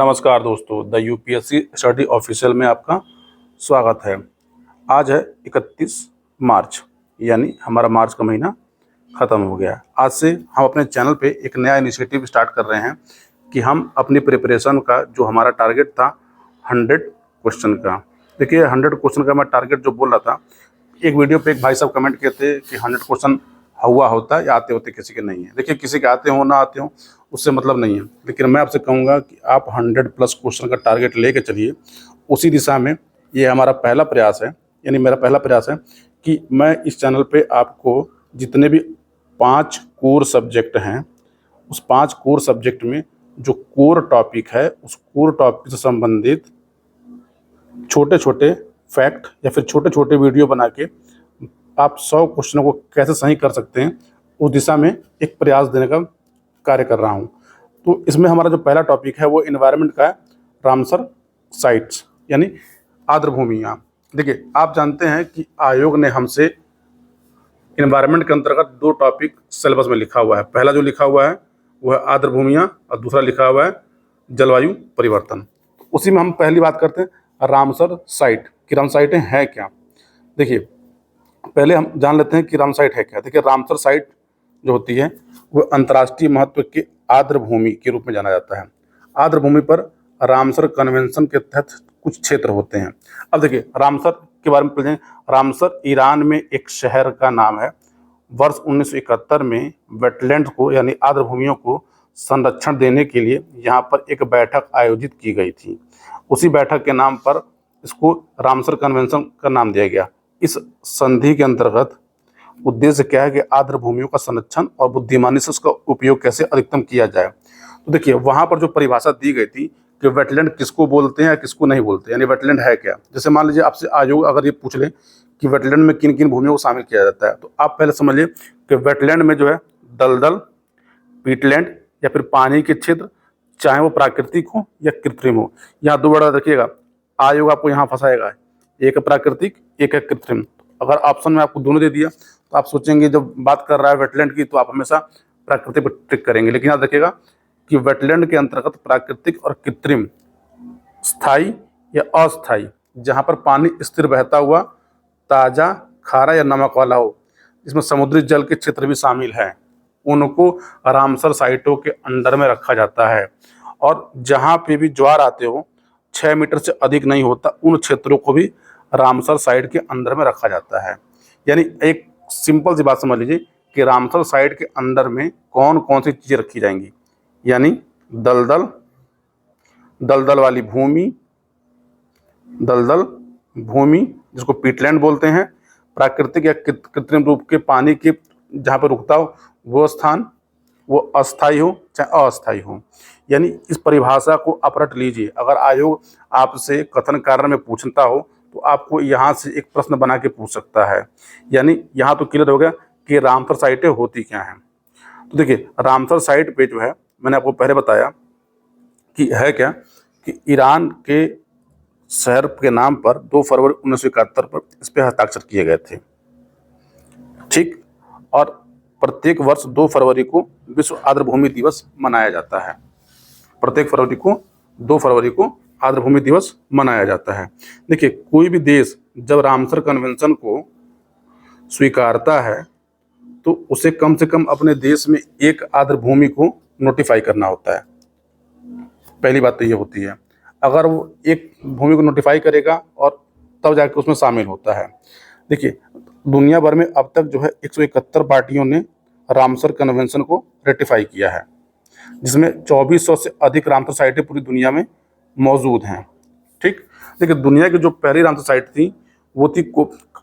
नमस्कार दोस्तों, the UPSC study official में आपका स्वागत है। आज है 31 मार्च, यानी हमारा मार्च का महीना ख़त्म हो गया। आज से हम अपने चैनल पे एक नया इनिशिएटिव स्टार्ट कर रहे हैं कि हम अपनी प्रिपरेशन का जो हमारा टारगेट था 100 क्वेश्चन का। देखिए 100 क्वेश्चन का मैं टारगेट जो बोल रहा था, एक वीडियो पे एक भाई साहब कमेंट किए थे कि 100 क्वेश्चन हुआ होता है या आते होते किसी के नहीं है। देखिए किसी के आते हो ना आते हो उससे मतलब नहीं है, लेकिन मैं आपसे कहूँगा कि आप 100+ क्वेश्चन का टारगेट लेके चलिए। उसी दिशा में ये हमारा पहला प्रयास है, यानी मेरा पहला प्रयास है कि मैं इस चैनल पे आपको जितने भी 5 कोर सब्जेक्ट हैं, उस 5 कोर सब्जेक्ट में जो कोर टॉपिक है, उस कोर टॉपिक से संबंधित छोटे छोटे फैक्ट या फिर छोटे छोटे वीडियो बना के आप 100 क्वेश्चनों को कैसे सही कर सकते हैं, उस दिशा में एक प्रयास देने का कार्य कर रहा हूं। तो इसमें हमारा जो पहला टॉपिक है वो एनवायरनमेंट का है, रामसर साइट्स यानी आर्द्रभूमियाँ। देखिए आप जानते हैं कि आयोग ने हमसे एनवायरनमेंट के अंतर्गत 2 टॉपिक सिलेबस में लिखा हुआ है। पहला जो लिखा हुआ है वह है आर्द्रभूमियाँ और दूसरा लिखा हुआ है जलवायु परिवर्तन। उसी में हम पहली बात करते हैं रामसर साइट कि रामसर साइटें हैं क्या। देखिए पहले हम जान लेते हैं कि रामसर साइट है क्या। देखिए रामसर साइट जो होती है वो अंतर्राष्ट्रीय महत्व की आर्द्रभूमि के रूप में जाना जाता है। आर्द्रभूमि पर रामसर कन्वेंशन के तहत कुछ क्षेत्र होते हैं। अब देखिए रामसर के बारे में पढ़ें। रामसर ईरान में एक शहर का नाम है। वर्ष 1971 में वेटलैंड को यानी आर्द्रभूमियों को संरक्षण देने के लिए यहाँ पर एक बैठक आयोजित की गई थी। उसी बैठक के नाम पर इसको रामसर कन्वेंशन का नाम दिया गया। इस संधि के अंतर्गत उद्देश्य क्या है कि आर्द्रभूमियों का संरक्षण और बुद्धिमानी से उसका उपयोग कैसे अधिकतम किया जाए। तो देखिए वहाँ पर जो परिभाषा दी गई थी कि वेटलैंड किसको बोलते हैं या किसको नहीं बोलते, यानी वेटलैंड है क्या। जैसे मान लीजिए आपसे आयोग अगर ये पूछ ले कि वेटलैंड में किन किन भूमियों को शामिल किया जाता है, तो आप पहले समझिए कि वेटलैंड में जो है दलदल, पीटलैंड या फिर पानी के क्षेत्र, चाहे वो प्राकृतिक हो या कृत्रिम हो। यहाँ 2 वर्ड रखिएगा, आयोग आपको यहाँ फंसाएगा, एक है प्राकृतिक एक है कृत्रिम। अगर ऑप्शन में आपको दोनों दे दिया तो आप सोचेंगे जब बात कर रहा है वेटलैंड की तो आप हमेशा प्राकृतिक पर टिक करेंगे, लेकिन याद रखिएगा कि वेटलैंड के अंतर्गत प्राकृतिक और कृत्रिम, स्थायी या अस्थायी, जहाँ पर पानी स्थिर बहता हुआ, ताज़ा, खारा या नमक वाला हो, जिसमें समुद्री जल के क्षेत्र भी शामिल हैं, उनको रामसर साइटों के अंडर में रखा जाता है। और जहाँ पे भी ज्वार आते हो 6 मीटर से अधिक नहीं होता, उन क्षेत्रों को भी रामसर साइट के अंदर में रखा जाता है। यानी एक सिंपल सी बात समझ लीजिए कि रामसर साइट के अंदर में कौन कौन सी चीज़ें रखी जाएंगी, यानी दलदल, दलदल वाली भूमि, दलदल भूमि जिसको पीटलैंड बोलते हैं, प्राकृतिक या कृत्रिम रूप के पानी के जहाँ पर रुकता हो वो स्थान, वो अस्थायी हो चाहे अस्थायी हो। यानी इस परिभाषा को आप रट लीजिए। अगर आयोग आपसे कथन कार्य में पूछता हो तो आपको यहाँ से एक प्रश्न बना के पूछ सकता है। यानी यहाँ तो क्लियर हो गया कि रामसर साइटें होती क्या हैं। तो देखिए रामसर साइट पे जो है मैंने आपको पहले बताया कि है क्या, कि ईरान के शहर के नाम पर 2 फरवरी 1971 पर इस पर हस्ताक्षर किए गए थे, ठीक। और प्रत्येक वर्ष 2 फरवरी को विश्व आर्द्रभूमि दिवस मनाया जाता है। प्रत्येक फरवरी को 2 फरवरी को आर्द्रभूमि दिवस मनाया जाता है। देखिए कोई भी देश जब रामसर कन्वेंशन को स्वीकारता है तो उसे कम से कम अपने देश में एक आर्द्रभूमि को नोटिफाई करना होता है। पहली बात तो ये होती है, अगर वो एक भूमि को नोटिफाई करेगा और तब जाके उसमें शामिल होता है। देखिए दुनिया भर में अब तक जो है 171 पार्टियों ने रामसर कन्वेंशन को रेटिफाई किया है, जिसमें 2400 से अधिक रामसर साइटें पूरी दुनिया में मौजूद हैं, ठीक। देखिए दुनिया की जो पहली रामसर साइट थी वो थी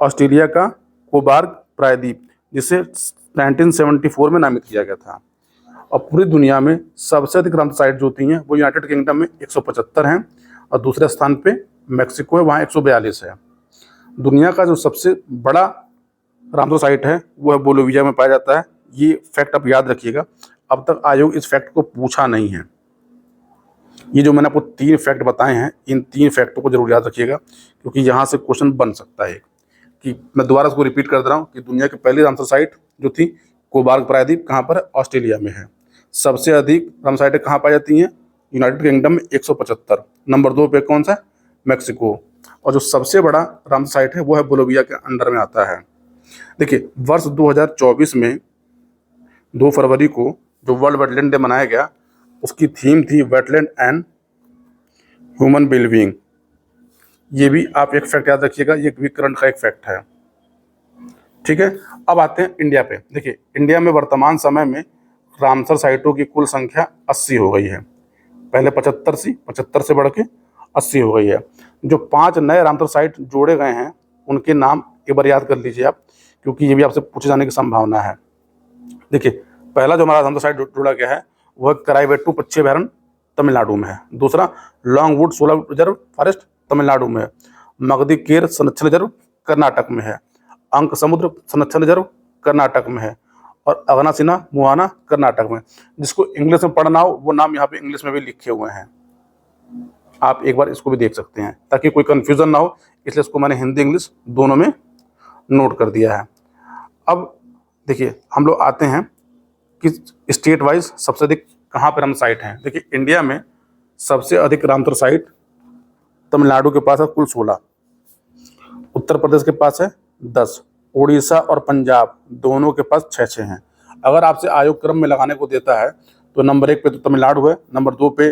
ऑस्ट्रेलिया का कोबार्ग प्रायद्वीप, जिसे 1974 में नामित किया गया था। और पूरी दुनिया में सबसे अधिक रामसर साइट जो होती हैं वो यूनाइटेड किंगडम में 175 हैं और दूसरे स्थान पे मैक्सिको है, वहाँ 142 है। दुनिया का जो सबसे बड़ा रामसर साइट है वो है बोलिविया में पाया जाता है। ये फैक्ट आप याद रखिएगा, अब तक आयोग इस फैक्ट को पूछा नहीं है। ये जो मैंने आपको 3 फैक्ट बताए हैं, इन 3 फैक्टों को जरूर याद रखिएगा, क्योंकि यहाँ से क्वेश्चन बन सकता है। कि मैं दोबारा इसको रिपीट कर दे रहा हूँ कि दुनिया की पहली रामसर साइट जो थी कोबार्ग प्रायद्वीप कहाँ पर है, ऑस्ट्रेलिया में है। सबसे अधिक रामसर साइटें कहाँ पाई जाती हैं, यूनाइटेड किंगडम में 175, नंबर 2 पे कौन सा है, मैक्सिको, और जो सबसे बड़ा रामसर साइट है वो है बोलिविया के अंडर में आता है। देखिए वर्ष 2024 में 2 फरवरी को जो वर्ल्ड वेटलैंड डे मनाया गया, उसकी थीम थी वेटलैंड एंड ह्यूमन वेलबींग। ये भी आप एक फैक्ट याद रखिएगा, ये भी करंट का एक फैक्ट है। ठीक है, अब आते हैं इंडिया पे। देखिए इंडिया में वर्तमान समय में रामसर साइटों की कुल संख्या 80 हो गई है। पहले 75 से बढ़ के 80 हो गई है। जो 5 नए रामसर साइट जोड़े गए हैं उनके नाम एक बार याद कर लीजिए आप, क्योंकि ये भी आपसे पूछे जाने की संभावना है। देखिए पहला जो हमारा रामसर साइट जोड़ा गया है वह कराईवेट्टू पच्चेभैरन तमिलनाडु में है। दूसरा Longwood solar reserve forest Tamil Nadu में है। मगधी-केर संरक्षण रिजर्व कर्नाटक में है। अंक समुद्र संरक्षण रिजर्व कर्नाटक में है। और अगनाशिना मुहाना कर्नाटक में। जिसको इंग्लिश में पढ़ना हो वो नाम यहाँ पे इंग्लिश में भी लिखे हुए हैं, आप एक बार इसको भी देख सकते हैं ताकि कोई कन्फ्यूज़न ना हो, इसलिए इसको मैंने हिंदी इंग्लिश दोनों में नोट कर दिया है। अब देखिए हम लोग आते हैं कि स्टेट वाइज सबसे अधिक कहाँ पर रामसर साइट हैं। देखिए इंडिया में सबसे अधिक रामसर साइट तमिलनाडु के पास है कुल 16, उत्तर प्रदेश के पास है 10, उड़ीसा और पंजाब दोनों के पास 6 हैं। अगर आपसे आयोग क्रम में लगाने को देता है तो नंबर 1 पे तो तमिलनाडु है, नंबर 2 पे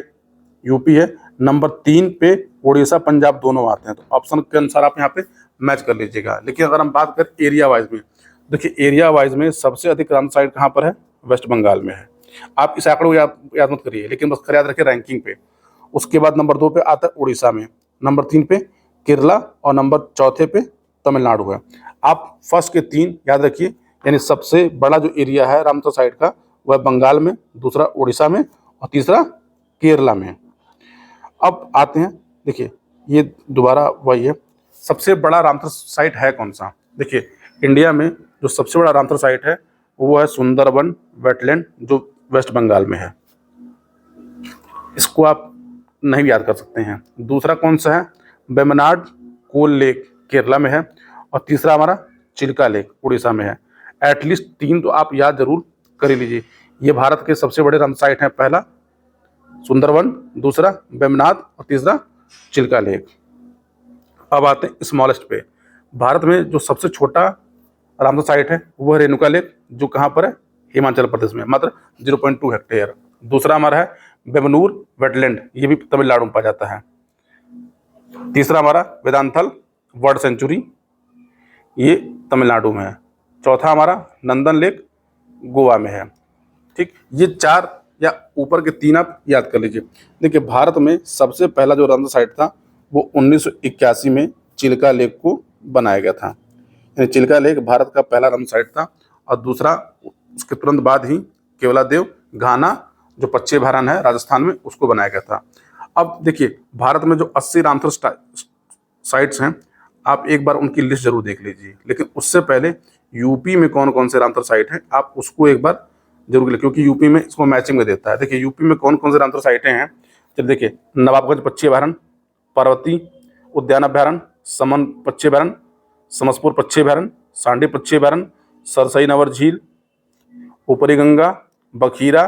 यूपी है, नंबर 3 पे उड़ीसा पंजाब दोनों आते हैं। तो ऑप्शन के अनुसार आप यहाँ पे मैच कर लीजिएगा। लेकिन अगर हम बात करें एरिया वाइज में, देखिए एरिया वाइज में सबसे अधिक रामसर साइट कहाँ पर है, वेस्ट बंगाल में है। आप इस आंकड़े को याद मत करिए, लेकिन बस याद रखिए रैंकिंग पे। उसके बाद नंबर 2 पे आता है उड़ीसा में, नंबर 3 पे केरला और नंबर 4 पे तमिलनाडु है। आप फर्स्ट के 3 याद रखिए, यानी सबसे बड़ा जो एरिया है रामसर साइट का वह बंगाल में, दूसरा उड़ीसा में और तीसरा केरला में। अब आते हैं, देखिए ये दोबारा वही है, सबसे बड़ा रामसर साइट है कौन सा। देखिए इंडिया में जो सबसे बड़ा रामसर साइट है वो है सुंदरबन वेटलैंड जो वेस्ट बंगाल में है। इसको आप नहीं याद कर सकते हैं। दूसरा कौन सा है, वेम्बनाड कोल लेक केरला में है, और तीसरा हमारा चिल्का लेक उड़ीसा में है। एटलीस्ट 3 तो आप याद जरूर कर ही लीजिए। ये भारत के सबसे बड़े रामसर साइट हैं, पहला सुंदरबन, दूसरा वेम्बनाड और तीसरा चिल्का लेक। अब आते हैं स्मॉलेस्ट पे। भारत में जो सबसे छोटा रामसर साइट है वो है रेणुका लेक, जो कहाँ पर है, हिमाचल प्रदेश में, मात्र 0.2 हेक्टेयर। दूसरा हमारा है बेमनूर वेटलैंड, ये भी तमिलनाडु में पाया जाता है। तीसरा हमारा वेदांथल बर्ड सेंचुरी, ये तमिलनाडु में है। चौथा हमारा नंदन लेक गोवा में है। ठीक, ये 4 या ऊपर के 3 आप याद कर लीजिए। देखिए भारत में सबसे पहला जो रामसर साइट था वो 1981 में चिल्का लेक को बनाया गया था। यानी चिल्का लेक भारत का पहला रामसर साइट था। और दूसरा उसके तुरंत बाद ही केवलादेव घाना जो पच्चेभैरन है राजस्थान में, उसको बनाया गया था। अब देखिए भारत में जो 80 रामसर साइट्स हैं, आप एक बार उनकी लिस्ट जरूर देख लीजिए। लेकिन उससे पहले यूपी में कौन कौन से रामसर साइट हैं आप उसको एक बार जरूर लिखिए, क्योंकि यूपी में इसको मैचिंग में देता है। देखिए यूपी में कौन कौन से रामसर साइटें हैं, चलिए देखिए, नवाबगंज पच्चेभैरन, पार्वती उद्यान अभ्यारण्य, समन पच्चेभैरन, समसपुर पच्चेभैरन, सांडी पच्चेभैरन, सरसई नवर झील, ऊपरी गंगा, बखीरा,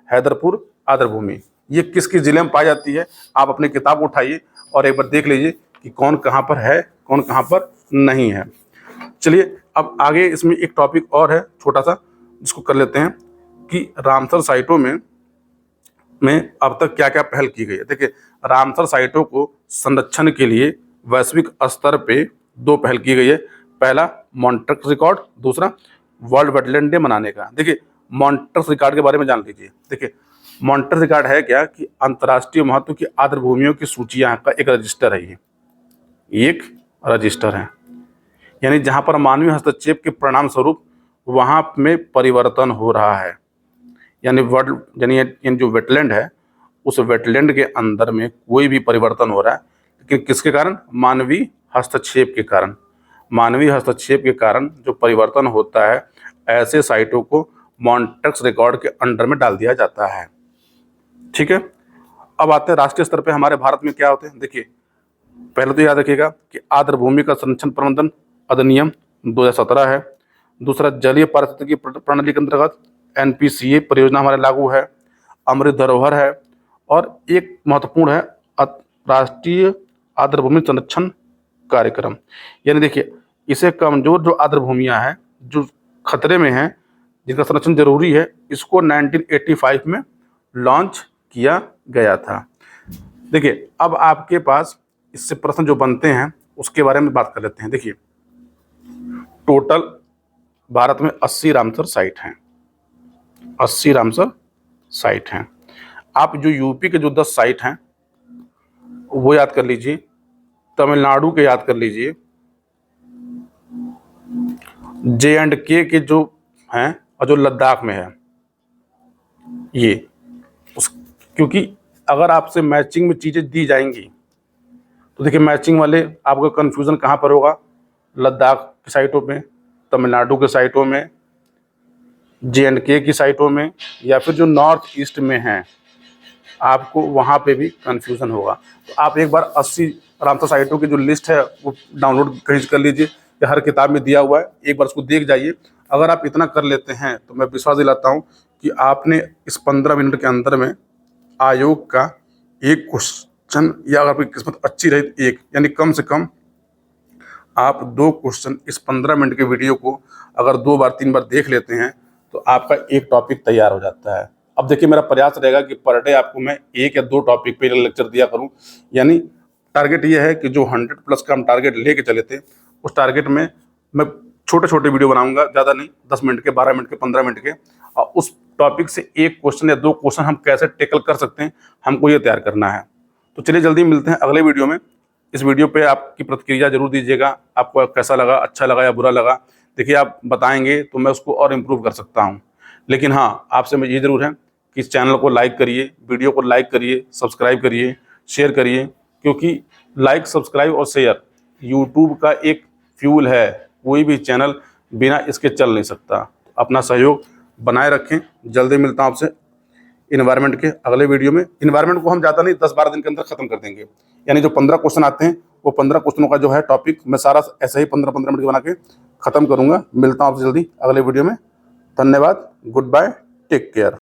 हैदरपुर, आर्द्रभूमि। ये किस किस जिले में पाई जाती है, आप अपनी किताब उठाइए और एक बार देख लीजिए कि कौन कहाँ पर है, कौन कहाँ पर नहीं है। चलिए अब आगे इसमें एक टॉपिक और है छोटा सा, जिसको कर लेते हैं कि रामसर साइटों में अब तक क्या क्या पहल की गई है। देखिए रामसर साइटों को संरक्षण के लिए वैश्विक स्तर पे 2 पहल की गई है। पहला मॉन्ट्रेक्स रिकॉर्ड, दूसरा वर्ल्ड वेटलैंड डे मनाने का। देखिए मॉन्ट्रेक्स रिकॉर्ड के बारे में जान लीजिए। देखिए मॉन्ट्रेक्स रिकॉर्ड है क्या कि अंतर्राष्ट्रीय महत्व की आर्द्रभूमियों की सूचियाँ का एक रजिस्टर है। ये एक रजिस्टर है, यानी जहाँ पर मानवीय हस्तक्षेप के परिणाम स्वरूप वहाँ में परिवर्तन हो रहा है। यानी यानी जो वेटलैंड है उस वेटलैंड के अंदर में कोई भी परिवर्तन हो रहा है, लेकिन किसके कारण, मानवीय हस्तक्षेप के कारण। मानवीय हस्तक्षेप के कारण जो परिवर्तन होता है, ऐसे साइटों को मॉन्ट्रेक्स रिकॉर्ड के अंडर में डाल दिया जाता है। ठीक है, अब आते हैं राष्ट्रीय स्तर पे हमारे भारत में क्या होते हैं। देखिए पहले तो याद रखिएगा कि आर्द्रभूमि का संरक्षण प्रबंधन अधिनियम 2017 है। दूसरा जलीय पारिस्थितिकी प्रणाली के अंतर्गत NPCA परियोजना हमारे लागू है। अमृत धरोहर है, और एक महत्वपूर्ण है राष्ट्रीय आर्द्रभूमि संरक्षण कार्यक्रम। यानी देखिए, इसे कमजोर जो आर्द्रभूमियां हैं, जो खतरे में हैं, जिनका संरक्षण जरूरी है, इसको 1985 में लॉन्च किया गया था। देखिए, अब आपके पास इससे प्रश्न जो बनते हैं उसके बारे में बात कर लेते हैं। देखिए, टोटल भारत में 80 रामसर साइट हैं, 80 रामसर साइट हैं। आप जो यूपी के जो 10 साइट हैं वो याद कर लीजिए, तमिलनाडु के याद कर लीजिए, J&K के जो हैं और जो लद्दाख में है ये क्योंकि अगर आपसे मैचिंग में चीज़ें दी जाएंगी तो देखिए, मैचिंग वाले आपका कन्फ्यूज़न कहाँ पर होगा? लद्दाख की साइटों पे, तमिलनाडु के साइटों में, J&K की साइटों में, या फिर जो नॉर्थ ईस्ट में हैं आपको वहाँ पे भी कन्फ्यूज़न होगा। तो आप एक बार 80 रामसर साइटों की जो लिस्ट है वो डाउनलोड कहीं कर लीजिए, या हर किताब में दिया हुआ है, एक बार उसको देख जाइए। अगर आप इतना कर लेते हैं तो मैं विश्वास दिलाता हूँ कि आपने इस 15 मिनट के अंदर में आयोग का एक क्वेश्चन, या अगर आपकी किस्मत अच्छी रही तो एक, यानी कम से कम आप 2 क्वेश्चन इस 15 मिनट के वीडियो को अगर 2 बार 3 बार देख लेते हैं तो आपका एक टॉपिक तैयार हो जाता है। अब देखिए, मेरा प्रयास रहेगा कि पर डे आपको मैं 1 या 2 टॉपिक पे लेक्चर दिया करूं। यानी टारगेट ये है कि जो 100+ का हम टारगेट लेके चले थे, उस टारगेट में मैं छोटे छोटे वीडियो बनाऊंगा, ज़्यादा नहीं, 10 मिनट के, 12 मिनट के, 15 मिनट के, और उस टॉपिक से एक क्वेश्चन या 2 क्वेश्चन हम कैसे टेकल कर सकते हैं, हमको ये तैयार करना है। तो चलिए जल्दी मिलते हैं अगले वीडियो में। इस वीडियो पे आपकी प्रतिक्रिया जरूर दीजिएगा, आपको कैसा लगा, अच्छा लगा या बुरा लगा। देखिए, आप बताएंगे तो मैं उसको और इम्प्रूव कर सकता हूँ। लेकिन हाँ, आपसे मैं ये ज़रूर है कि इस चैनल को लाइक करिए, वीडियो को लाइक करिए, सब्सक्राइब करिए, शेयर करिए, क्योंकि लाइक, सब्सक्राइब और शेयर यूट्यूब का एक फ्यूल है। कोई भी चैनल बिना इसके चल नहीं सकता। अपना सहयोग बनाए रखें। जल्दी मिलता हूँ आपसे इन्वायरमेंट के अगले वीडियो में। इन्वायरमेंट को हम ज़्यादा नहीं, 10-12 दिन के अंदर ख़त्म कर देंगे। यानी जो 15 क्वेश्चन आते हैं वो 15 क्वेश्चनों का जो है टॉपिक मैं सारा ऐसे ही 15-15 मिनट के बना के ख़त्म करूँगा। मिलता हूँ आपसे जल्दी अगले वीडियो में। धन्यवाद, गुड बाय, टेक केयर।